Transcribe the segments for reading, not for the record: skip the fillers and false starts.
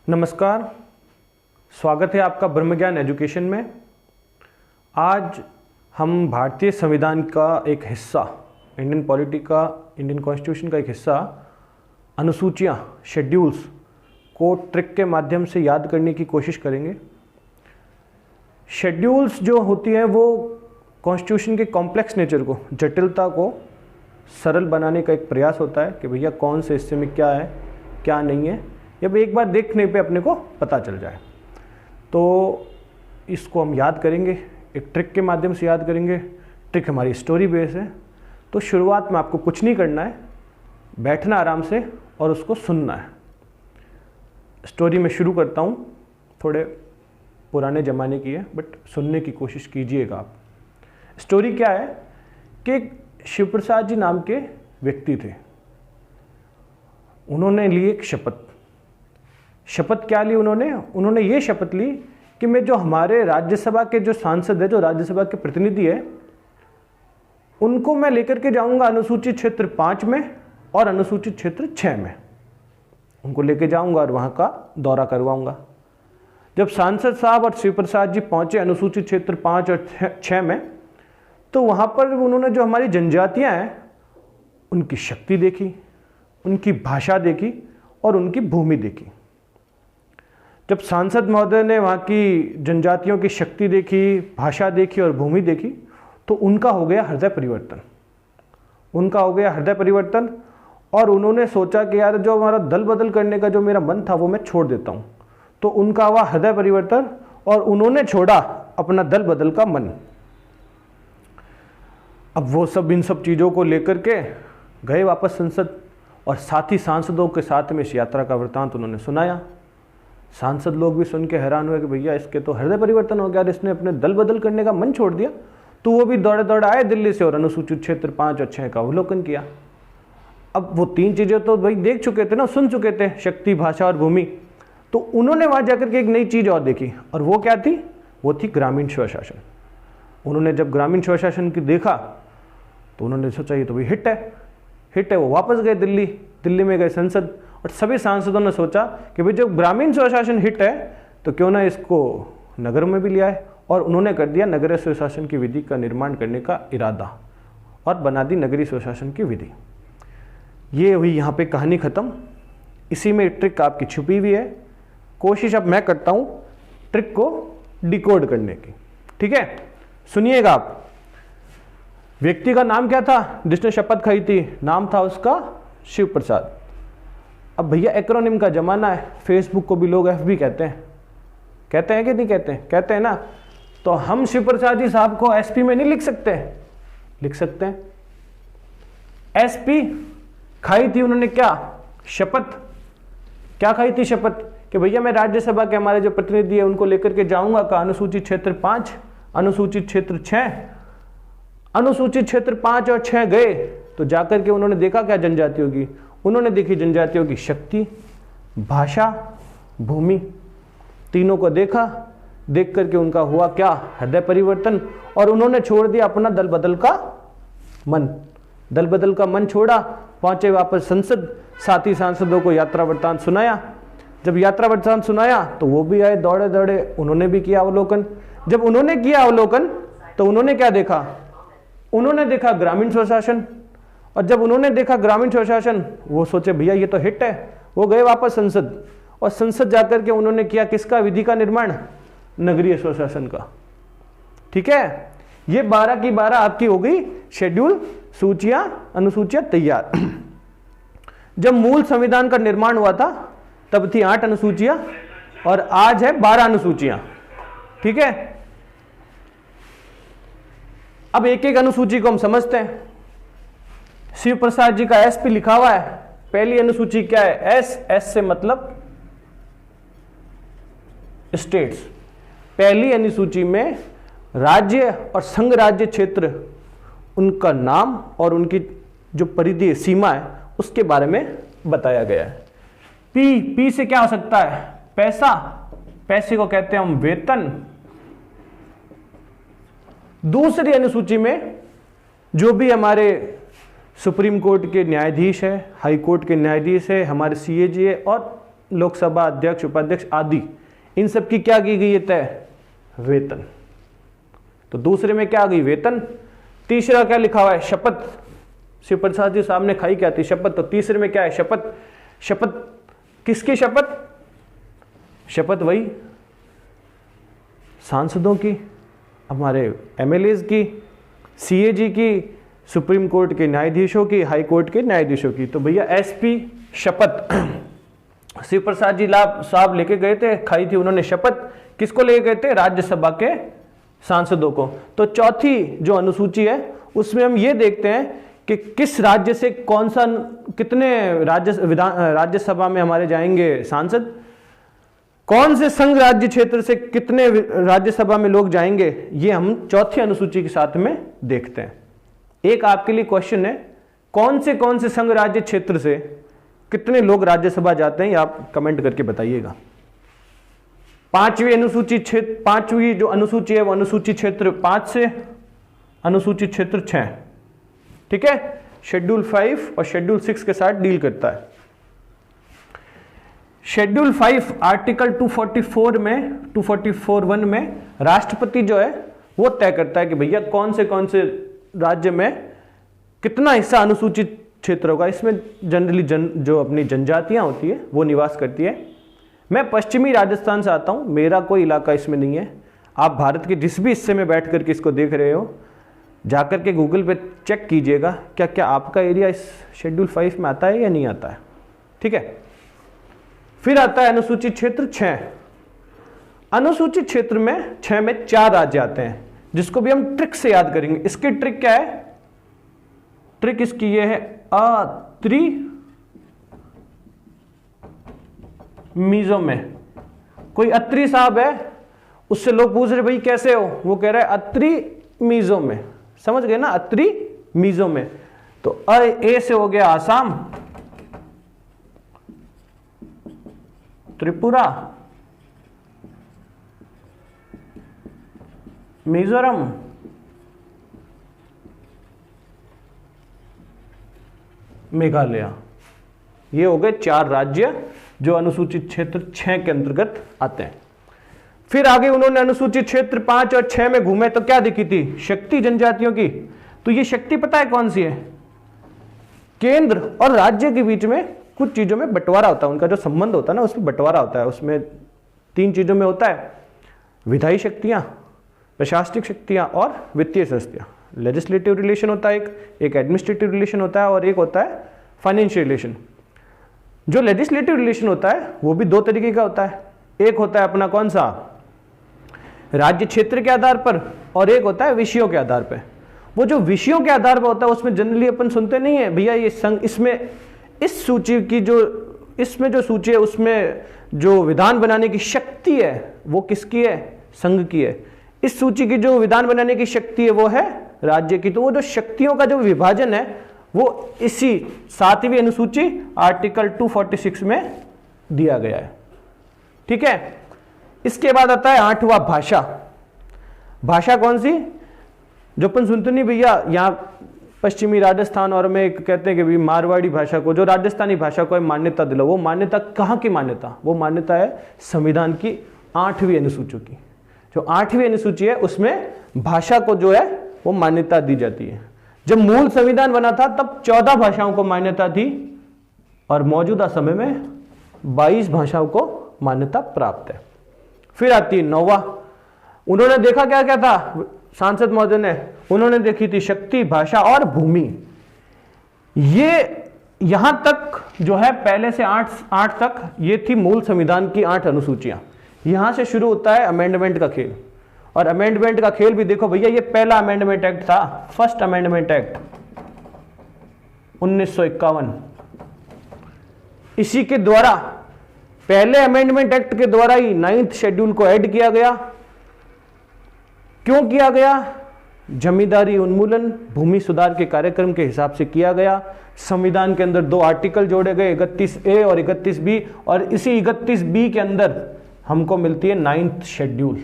नमस्कार, स्वागत है आपका ब्रह्म ज्ञान एजुकेशन में। आज हम भारतीय संविधान का एक हिस्सा, इंडियन पॉलिटी का, इंडियन कॉन्स्टिट्यूशन का एक हिस्सा, अनुसूचियाँ, शेड्यूल्स को ट्रिक के माध्यम से याद करने की कोशिश करेंगे। शेड्यूल्स जो होती हैं वो कॉन्स्टिट्यूशन के कॉम्प्लेक्स नेचर को, जटिलता को सरल बनाने का एक प्रयास होता है कि भैया कौन से हिस्से में क्या है, क्या नहीं है, जब एक बार देखने पे अपने को पता चल जाए। तो इसको हम याद करेंगे, एक ट्रिक के माध्यम से याद करेंगे। ट्रिक हमारी स्टोरी बेस है। तो शुरुआत में आपको कुछ नहीं करना है, बैठना आराम से और उसको सुनना है। स्टोरी में शुरू करता हूँ, थोड़े पुराने ज़माने की है बट सुनने की कोशिश कीजिएगा आप। स्टोरी क्या है कि शिव प्रसाद जी नाम के व्यक्ति थे। उन्होंने ली एक शपथ क्या ली उन्होंने ये शपथ ली कि मैं जो हमारे राज्यसभा के जो सांसद है, जो राज्यसभा के प्रतिनिधि है, उनको मैं लेकर के जाऊंगा अनुसूचित क्षेत्र 5 में और अनुसूचित क्षेत्र 6 में। उनको लेके जाऊंगा और वहां का दौरा करवाऊंगा। जब सांसद साहब और शिव प्रसाद जी पहुंचे अनुसूचित क्षेत्र 5 और 6 में, तो वहां पर उन्होंने जो हमारी जनजातियां हैं उनकी शक्ति देखी, उनकी भाषा देखी और उनकी भूमि देखी। जब सांसद महोदय ने वहाँ की जनजातियों की शक्ति देखी, भाषा देखी और भूमि देखी, तो उनका हो गया हृदय परिवर्तन। और उन्होंने सोचा कि यार जो हमारा दल बदल करने का जो मेरा मन था वो मैं छोड़ देता हूँ। तो उनका हुआ हृदय परिवर्तन और उन्होंने छोड़ा अपना दल बदल का मन। अब वो सब इन सब चीज़ों को लेकर के गए वापस संसद और साथ ही सांसदों के साथ में इस यात्रा का वृतांत उन्होंने सुनाया। सांसद लोग भी सुन के हैरान हुए कि भैया इसके तो हृदय परिवर्तन हो गया, इसने अपने दल बदल करने का मन छोड़ दिया। तो वो भी दौड़े दौड़े आए दिल्ली से और अनुसूचित क्षेत्र 5 और 6 का अवलोकन किया। अब वो 3 चीज़ें तो भाई देख चुके थे ना, सुन चुके थे, शक्ति, भाषा और भूमि। तो उन्होंने वहाँ जाकर के एक नई चीज़ और देखी, और वो क्या थी? वो थी ग्रामीण स्वशासन। उन्होंने जब ग्रामीण स्वशासन की देखा तो उन्होंने सोचा ये तो भाई हिट है। वो वापस गए दिल्ली में गए संसद, और सभी सांसदों ने सोचा कि भाई जब ग्रामीण स्वशासन हिट है तो क्यों ना इसको नगर में भी ले आए। और उन्होंने कर दिया नगरीय स्वशासन की विधि का निर्माण करने का इरादा और बना दी नगरीय स्वशासन की विधि। ये हुई यहाँ पे कहानी ख़त्म। इसी में ट्रिक आपकी छुपी हुई है। कोशिश अब मैं करता हूँ ट्रिक को डिकोड करने की। ठीक है, सुनिएगा आप। व्यक्ति का नाम क्या था जिसने शपथ खाई थी? नाम था उसका शिव प्रसाद। अब भैया एक्रोनिम का जमाना है, फेसबुक को भी लोग FB कहते हैं कि नहीं कहते हैं ना। तो हम शिव प्रसाद जी साहब को SP में नहीं लिख सकते हैं। SP खाई थी उन्होंने क्या? शपथ। क्या खाई थी? शपथ कि भैया मैं राज्यसभा के हमारे जो प्रतिनिधि है उनको लेकर के जाऊंगा का अनुसूचित क्षेत्र 5, अनुसूचित क्षेत्र 6। अनुसूचित क्षेत्र 5 और 6 गए तो जाकर के उन्होंने देखा क्या? जनजातियों की। उन्होंने देखी जनजातियों की शक्ति, भाषा, भूमि, तीनों को देखा। देख करके उनका हुआ क्या? हृदय परिवर्तन। और उन्होंने छोड़ दिया अपना दल बदल का मन छोड़ा। पहुंचे वापस संसद, साथ ही सांसदों को यात्रा वृत्तांत सुनाया। जब यात्रा वृत्तांत सुनाया तो वो भी आए दौड़े दौड़े, उन्होंने भी किया अवलोकन। जब उन्होंने किया अवलोकन तो उन्होंने क्या देखा? उन्होंने देखा ग्रामीण स्वशासन। और जब उन्होंने देखा ग्रामीण स्वशासन, वो सोचे भैया ये तो हिट है। वो गए वापस संसद, और संसद जाकर के उन्होंने किया किसका? विधि का निर्माण, नगरीय स्वशासन का। ठीक है, ये 12 की 12 आपकी हो गई शेड्यूल, सूचियां, अनुसूचियां तैयार। जब मूल संविधान का निर्माण हुआ था तब थी 8 अनुसूचियां और आज है 12 अनुसूचियां। ठीक है, अब एक एक अनुसूची को हम समझते हैं। शिव प्रसाद जी का SP लिखा हुआ है। पहली अनुसूची क्या है? S से मतलब स्टेट्स। पहली अनुसूची में राज्य और संघ राज्य क्षेत्र, उनका नाम और उनकी जो परिधि सीमा है उसके बारे में बताया गया है। P से क्या हो सकता है? पैसा। पैसे को कहते हैं हम वेतन। दूसरी अनुसूची में जो भी हमारे सुप्रीम कोर्ट के न्यायाधीश है, हाई कोर्ट के न्यायाधीश है, हमारे CAG है और लोकसभा अध्यक्ष, उपाध्यक्ष आदि, इन सब की क्या की गई है तय? वेतन। तो दूसरे में क्या आ गई? वेतन। तीसरा क्या लिखा हुआ है? शपथ। शिव प्रसाद जी सामने खाई क्या थी? शपथ। तो तीसरे में क्या है? शपथ। शपथ किसकी शपथ? शपथ वही सांसदों की, हमारे एमएलएज की, सीएजी की, सुप्रीम कोर्ट के न्यायाधीशों की, हाई कोर्ट के न्यायाधीशों की। तो भैया एसपी शपथ शिव प्रसाद जी साहब लेके गए थे, खाई थी उन्होंने शपथ। किसको लेके गए थे? राज्यसभा के सांसदों को। तो चौथी जो अनुसूची है उसमें हम ये देखते हैं कि किस राज्य से कौन सा, कितने राज्यसभा में हमारे जाएंगे सांसद, कौन से संघ राज्य क्षेत्र से कितने राज्यसभा में लोग जाएंगे, ये हम चौथी अनुसूची के साथ में देखते हैं। एक आपके लिए क्वेश्चन है, कौन से संघ राज्य क्षेत्र से कितने लोग राज्यसभा जाते हैं, ये आप कमेंट करके बताइएगा। पांचवी जो अनुसूची है वो अनुसूची क्षेत्र 5 से अनुसूची क्षेत्र 6, ठीक है, शेड्यूल 5 और शेड्यूल 6 के साथ डील करता है। शेड्यूल 5 आर्टिकल 244(1) में राष्ट्रपति जो है वो तय करता है कि भैया कौन से राज्य में कितना हिस्सा अनुसूचित क्षेत्र होगा। इसमें जनरली जो अपनी जनजातियां होती है वो निवास करती है। मैं पश्चिमी राजस्थान से आता हूं, मेरा कोई इलाका इसमें नहीं है। आप भारत के जिस भी हिस्से में बैठ करके इसको देख रहे हो, जाकर के गूगल पे चेक कीजिएगा क्या क्या आपका एरिया इस शेड्यूल 5 में आता है या नहीं आता है, ठीक है। फिर आता है अनुसूचित क्षेत्र 6। अनुसूचित क्षेत्र में 6 में 4 राज्य आते हैं, जिसको भी हम ट्रिक से याद करेंगे। इसकी ट्रिक क्या है? ट्रिक इसकी ये है, अत्रि मीजो में। कोई अत्रि साहब है, उससे लोग पूछ रहे भाई कैसे हो, वो कह रहा है अत्रि मीजो में। समझ गए ना, अत्रि मीजो में। तो ए से हो गया आसाम, त्रिपुरा, मिजोरम, मेघालय। ये हो गए 4 राज्य जो अनुसूचित क्षेत्र 6 के अंतर्गत आते हैं। फिर आगे उन्होंने अनुसूचित क्षेत्र 5 और 6 में घूमे तो क्या दिखी थी? शक्ति जनजातियों की। तो ये शक्ति पता है कौन सी है? केंद्र और राज्य के बीच में कुछ चीजों में बंटवारा होता है, उनका जो संबंध होता है ना उसमें बंटवारा होता है। उसमें 3 चीजों में होता है, विधायी शक्तियां, प्रशासनिक शक्तियां और वित्तीय शक्तियां। लेजिस्लेटिव रिलेशन होता है एक एडमिनिस्ट्रेटिव रिलेशन होता है और एक होता है फाइनेंशियल रिलेशन। जो लेजिस्लेटिव रिलेशन होता है वो भी 2 तरीके का होता है। एक होता है अपना कौन सा, राज्य क्षेत्र के आधार पर, और एक होता है विषयों के आधार पर। वो जो विषयों के आधार पर होता है उसमें जनरली अपन सुनते नहीं है भैया ये संघ, इसमें इस सूची की इसमें जो सूची है उसमें जो विधान बनाने की शक्ति है वो किसकी है? संघ की है। इस सूची की जो विधान बनाने की शक्ति है वो है राज्य की। तो वो जो शक्तियों का जो विभाजन है वो इसी 7वीं अनुसूची आर्टिकल 246 में दिया गया है, ठीक है। इसके बाद आता है 8वां भाषा। भाषा कौन सी? जो अपन सुनते नहीं भैया, यहाँ पश्चिमी राजस्थान और में कहते हैं कि भी मारवाड़ी भाषा को, जो राजस्थानी भाषा को मान्यता दिला। वो मान्यता कहाँ की मान्यता? वो मान्यता है संविधान की 8वीं अनुसूची की। जो 8वीं अनुसूची है उसमें भाषा को जो है वो मान्यता दी जाती है। जब मूल संविधान बना था तब 14 भाषाओं को मान्यता थी और मौजूदा समय में 22 भाषाओं को मान्यता प्राप्त है। फिर आती है 9वां। उन्होंने देखा क्या क्या था सांसद महोदय ने? उन्होंने देखी थी शक्ति, भाषा और भूमि। ये यहां तक जो है पहले से 8 तक ये थी मूल संविधान की 8 अनुसूचियां। यहां से शुरू होता है अमेंडमेंट का खेल। और अमेंडमेंट का खेल भी देखो भैया, ये पहला अमेंडमेंट एक्ट था, फर्स्ट अमेंडमेंट एक्ट 1951। इसी के द्वारा, पहले अमेंडमेंट एक्ट के द्वारा ही 9th शेड्यूल को ऐड किया गया। क्यों किया गया? जमींदारी उन्मूलन, भूमि सुधार के कार्यक्रम के हिसाब से किया गया। संविधान के अंदर 2 आर्टिकल जोड़े गए, 31A और 31B, और इसी 31B के अंदर हमको मिलती है 9th शेड्यूल,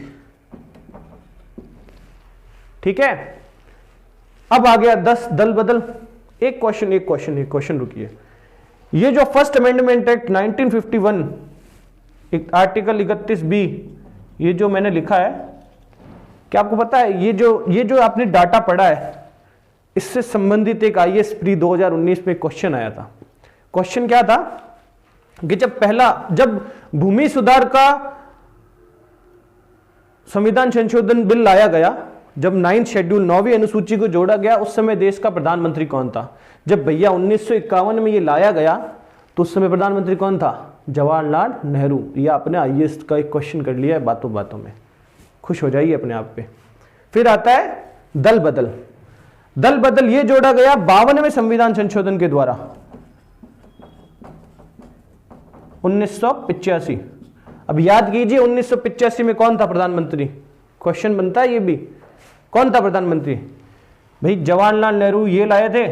ठीक है। अब आ गया 10 दल बदल। एक क्वेश्चन रुकिए। ये जो first amendment act 1951 article 31B, ये जो मैंने लिखा है, क्या आपको पता है ये जो आपने डाटा पढ़ा है, इससे संबंधित एक IAS प्री 2019 में क्वेश्चन आया था। क्वेश्चन क्या था कि जब भूमि सुधार का संविधान संशोधन बिल लाया गया, जब 9th शेड्यूल 9वीं अनुसूची को जोड़ा गया, उस समय देश का प्रधानमंत्री कौन था? जब भैया 1951 में ये लाया गया तो उस समय प्रधानमंत्री कौन था? जवाहरलाल नेहरू। ये आपने IAS का एक क्वेश्चन कर लिया है बातों बातों में, खुश हो जाइए अपने आप पे। फिर आता है दल बदल। दल बदल ये जोड़ा गया 52वें संविधान संशोधन के द्वारा, 1985। अब याद कीजिए 1985 में कौन था प्रधानमंत्री? क्वेश्चन बनता है ये भी, कौन था प्रधानमंत्री? भाई जवाहरलाल नेहरू ये लाए थे,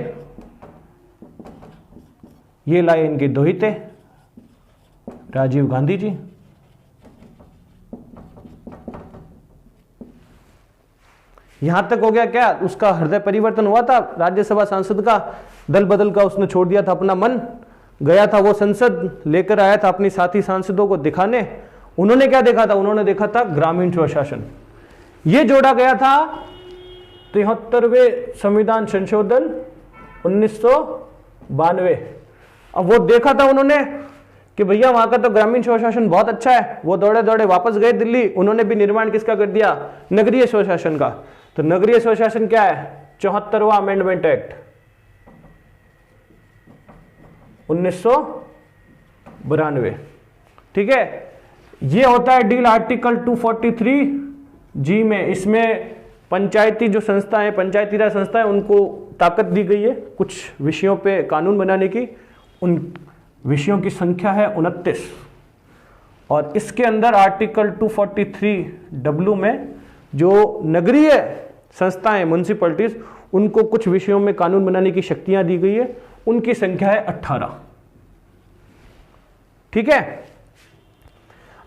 ये लाए इनके दो ही थे, राजीव गांधी जी। यहां तक हो गया क्या? उसका हृदय परिवर्तन हुआ था राज्यसभा सांसद का, दल बदल का उसने छोड़ दिया था अपना मन, गया था वो संसद, लेकर आया था अपनी साथी सांसदों को दिखाने। उन्होंने क्या देखा था? उन्होंने देखा था ग्रामीण स्वशासन। ये जोड़ा गया था 73वें संविधान संशोधन 1992। अब वो देखा था उन्होंने कि भैया वहां का तो ग्रामीण स्वशासन बहुत अच्छा है। वो दौड़े दौड़े वापस गए दिल्ली, उन्होंने भी निर्माण किसका कर दिया? नगरीय स्वशासन का। तो नगरीय स्वशासन क्या है? 74वां अमेंडमेंट एक्ट 1992। ठीक है, ये होता है डील आर्टिकल 243G में। इसमें पंचायती जो संस्थाएं, पंचायती राज संस्थाएं, उनको ताकत दी गई है कुछ विषयों पे कानून बनाने की। उन विषयों की संख्या है 29। और इसके अंदर आर्टिकल 243W में जो नगरीय संस्थाएं, म्युनिसिपैलिटीज, उनको कुछ विषयों में कानून बनाने की शक्तियां दी गई है। उनकी संख्या है 18। ठीक है,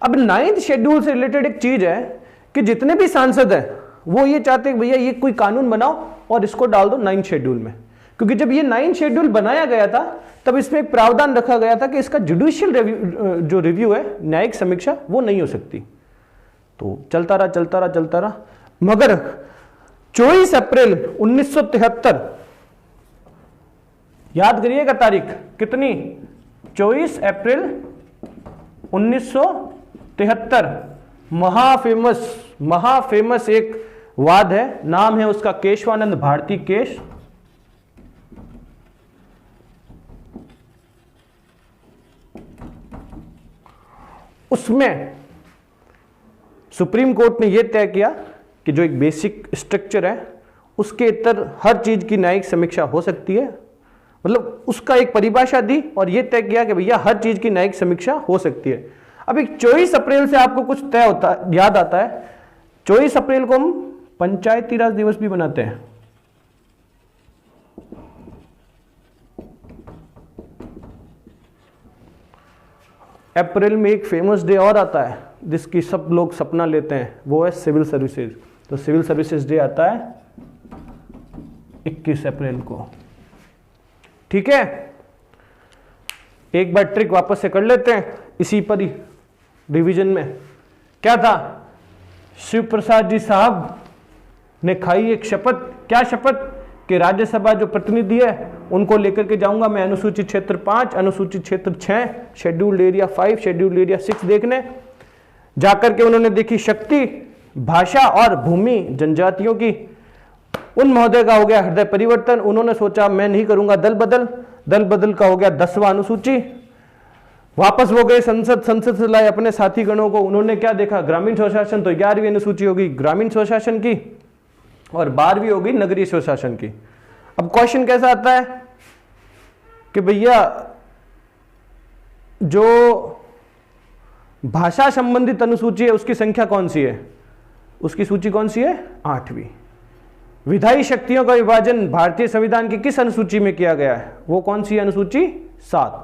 अब 9th शेड्यूल से रिलेटेड एक चीज है कि जितने भी सांसद हैं वो ये चाहते हैं भैया ये कोई कानून बनाओ और इसको डाल दो 9th शेड्यूल में। क्योंकि जब ये 9th शेड्यूल बनाया गया था तब इसमें एक प्रावधान रखा गया था कि इसका जुडिशियल जो रिव्यू है, न्यायिक समीक्षा, वो नहीं हो सकती। तो चलता रहा। मगर 24 अप्रैल 1973, याद करिएगा तारीख कितनी? 24 अप्रैल 1973। महाफेमस एक वाद है, नाम है उसका केशवानंद भारती केस। उसमें सुप्रीम कोर्ट ने यह तय किया कि जो एक बेसिक स्ट्रक्चर है उसके इतर हर चीज की न्यायिक समीक्षा हो सकती है। मतलब उसका एक परिभाषा दी और यह तय किया कि भैया हर चीज की न्यायिक समीक्षा हो सकती है। अब एक 24 अप्रैल से आपको कुछ तय होता याद आता है। 24 अप्रैल को हम पंचायती राज दिवस भी मनाते हैं। अप्रैल में एक फेमस डे और आता है जिसकी सब लोग सपना लेते हैं, वो है सिविल सर्विसेज। तो सिविल सर्विसेज डे आता है 21 अप्रैल को। ठीक है, एक बार ट्रिक वापस से कर लेते हैं इसी पर ही डिवीजन में। क्या था? शिव प्रसाद जी साहब ने खाई एक शपथ। क्या शपथ? कि राज्यसभा जो प्रतिनिधि है उनको लेकर के जाऊंगा मैं अनुसूचित क्षेत्र 5, अनुसूचित क्षेत्र 6, शेड्यूल्ड एरिया 5, शेड्यूल्ड एरिया 6 देखने। जाकर के उन्होंने देखी शक्ति, भाषा और भूमि जनजातियों की। उन महोदय का हो गया हृदय परिवर्तन। उन्होंने सोचा मैं नहीं करूंगा दल बदल का हो गया 10वां अनुसूची। वापस वो गए संसद से लाए अपने साथी गणों को। उन्होंने क्या देखा? ग्रामीण स्वशासन तो 11वीं अनुसूची होगी ग्रामीण स्वशासन की और 12वीं होगी नगरीय स्वशासन की। अब क्वेश्चन कैसा आता है कि भैया जो भाषा संबंधित अनुसूची है उसकी संख्या कौन सी है? उसकी सूची कौन सी है? 8वीं। विधायी शक्तियों का विभाजन भारतीय संविधान की किस अनुसूची में किया गया है? वो कौन सी अनुसूची? 7।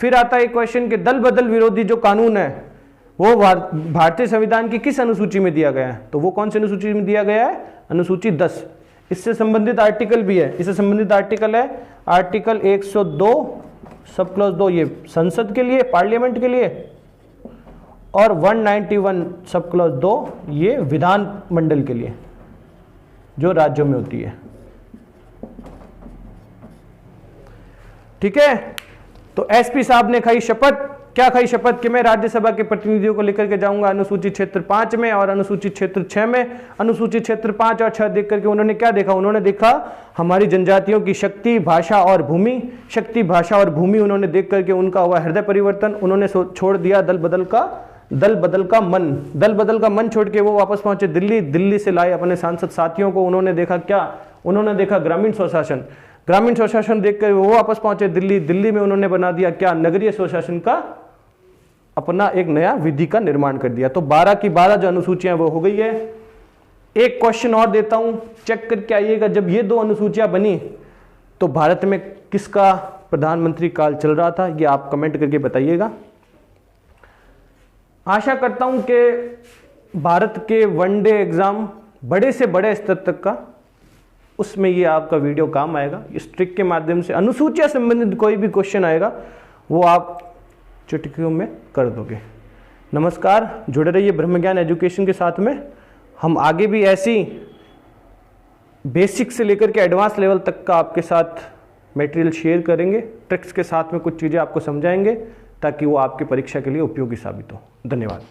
फिर आता है क्वेश्चन कि दल बदल विरोधी जो कानून है वो भारतीय संविधान की किस अनुसूची में दिया गया है? तो वो कौन सी अनुसूची में दिया गया है? अनुसूची 10। इससे संबंधित आर्टिकल भी है। इससे संबंधित आर्टिकल है आर्टिकल 102 सब क्लॉज 2, ये संसद के लिए, पार्लियामेंट के लिए। और 191 सब क्लॉज 2 ये विधान मंडल के लिए जो राज्यों में होती है। ठीक है, तो एसपी साहब ने खाई शपथ। क्या खाई शपथ कि मैं राज्यसभा के प्रतिनिधियों को लेकर के जाऊंगा अनुसूचित क्षेत्र 5 में और अनुसूचित क्षेत्र 6 में। अनुसूचित क्षेत्र 5 और 6 देख करके उन्होंने क्या देखा, उन्होंने देखा हमारी जनजातियों की शक्ति, भाषा और भूमि, शक्ति, भाषा और भूमि उन्होंने देख करके उनका हुआ हृदय परिवर्तन। उन्होंने छोड़ दिया दल बदल का मन, दल बदल का मन छोड़ के वो वापस पहुंचे दिल्ली। दिल्ली से लाए अपने सांसद साथियों को। उन्होंने देखा क्या, उन्होंने देखा ग्रामीण स्वशासन। ग्रामीण स्वशासन देखकर वो वापस पहुंचे दिल्ली। दिल्ली में उन्होंने बना दिया क्या, नगरीय स्वशासन का अपना एक नया विधि का निर्माण कर दिया। तो 12 की 12 जो अनुसूचियां वो हो गई है। एक क्वेश्चन और देता हूं, चेक करके आइएगा, जब ये 2 अनुसूचियां बनी तो भारत में किसका प्रधानमंत्री काल चल रहा था, ये आप कमेंट करके बताइएगा। आशा करता हूं कि भारत के वनडे एग्जाम बड़े से बड़े स्तर तक का, उसमें ये आपका वीडियो काम आएगा। इस ट्रिक के माध्यम से अनुसूचियां संबंधित कोई भी क्वेश्चन आएगा वो आप चुटकियों में कर दोगे। नमस्कार, जुड़े रहिए ब्रह्म ज्ञान एजुकेशन के साथ में। हम आगे भी ऐसी बेसिक से लेकर के एडवांस लेवल तक का आपके साथ मटेरियल शेयर करेंगे। ट्रिक्स के साथ में कुछ चीज़ें आपको समझाएंगे ताकि वो आपकी परीक्षा के लिए उपयोगी साबित हो। धन्यवाद।